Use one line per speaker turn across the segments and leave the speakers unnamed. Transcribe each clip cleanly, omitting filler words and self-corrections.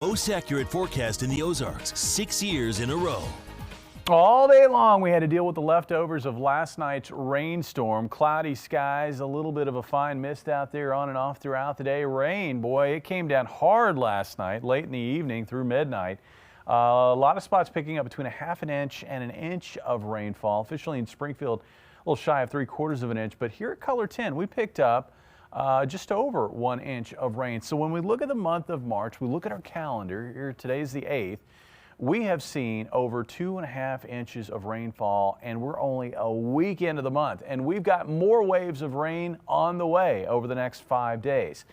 Most accurate forecast in the Ozarks, 6 years in a row.
All day long, we had to deal with the leftovers of last night's rainstorm. Cloudy skies, a little bit of a fine mist out there on and off throughout the day. Rain, boy, it came down hard last night, late in the evening through midnight. A lot of spots picking up between a half an inch and an inch of rainfall. Officially in Springfield, a little shy of 3/4 of an inch. But here at Color 10, we picked up just over 1 inch of rain. So when we look at the month of March, we look at our calendar. Here, today's the 8th. We have seen over 2.5 inches of rainfall, and we're only a week into the month, and we've got more waves of rain on the way over the next 5 days.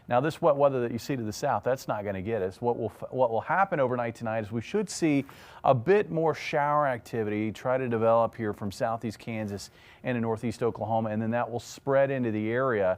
Now, this wet weather that you see to the south, that's not going to get us. What will happen overnight tonight is we should see a bit more shower activity try to develop here from southeast Kansas and in northeast Oklahoma, and then that will spread into the area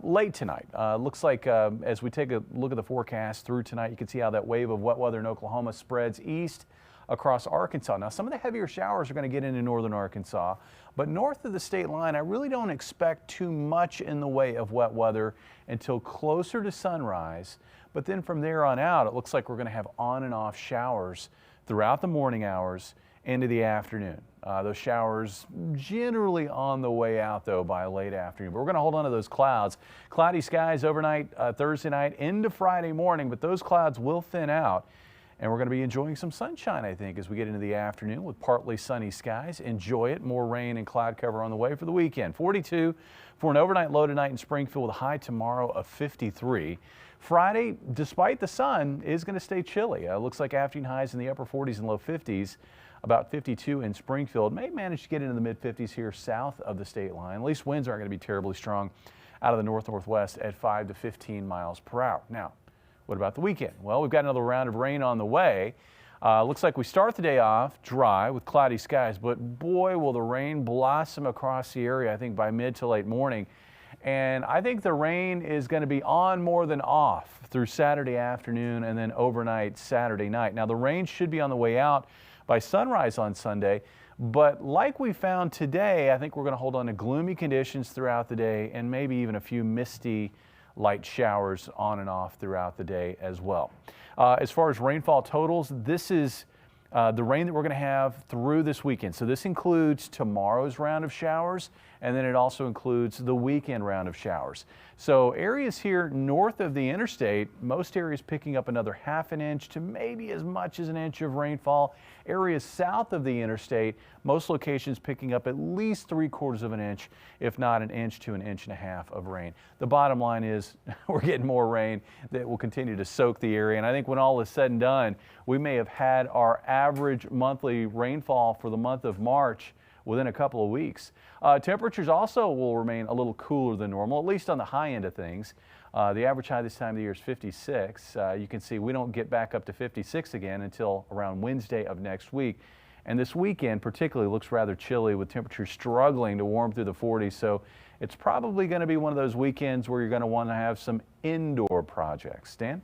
late tonight. Looks like as we take a look at the forecast through tonight, you can see how that wave of wet weather in Oklahoma spreads east across Arkansas. Now, some of the heavier showers are going to get into northern Arkansas, but north of the state line, I really don't expect too much in the way of wet weather until closer to sunrise. But then from there on out, it looks like we're going to have on and off showers throughout the morning hours into the afternoon. Those showers generally on the way out, though, by late afternoon. But we're going to hold on to those clouds. Cloudy skies overnight, Thursday night into Friday morning, but those clouds will thin out. And we're going to be enjoying some sunshine, I think, as we get into the afternoon with partly sunny skies. Enjoy it. More rain and cloud cover on the way for the weekend. 42 for an overnight low tonight in Springfield with a high tomorrow of 53. Friday, despite the sun, is going to stay chilly. Looks like afternoon highs in the upper 40s and low 50s. About 52 in Springfield. May manage to get into the mid-50s here south of the state line. At least winds aren't going to be terribly strong out of the north-northwest at 5 to 15 miles per hour. Now, what about the weekend? Well, we've got another round of rain on the way. Looks like we start the day off dry with cloudy skies, but boy, will the rain blossom across the area, I think, by mid to late morning. And I think the rain is going to be on more than off through Saturday afternoon and then overnight Saturday night. Now, the rain should be on the way out by sunrise on Sunday, but like we found today, I think we're going to hold on to gloomy conditions throughout the day and maybe even a few misty light showers on and off throughout the day as well. As far as rainfall totals, this is the rain that we're going to have through this weekend. So this includes tomorrow's round of showers, and then it also includes the weekend round of showers. So areas here north of the interstate, most areas picking up another half an inch to maybe as much as an inch of rainfall. Areas south of the interstate, most locations picking up at least 3/4 of an inch, if not an inch to an inch and a half of rain. The bottom line is we're getting more rain that will continue to soak the area. And I think when all is said and done, we may have had our average monthly rainfall for the month of March within a couple of weeks. Temperatures also will remain a little cooler than normal, at least on the high end of things. The average high this time of the year is 56. You can see we don't get back up to 56 again until around Wednesday of next week. And this weekend particularly looks rather chilly with temperatures struggling to warm through the 40s. So it's probably going to be one of those weekends where you're going to want to have some indoor projects. Stan?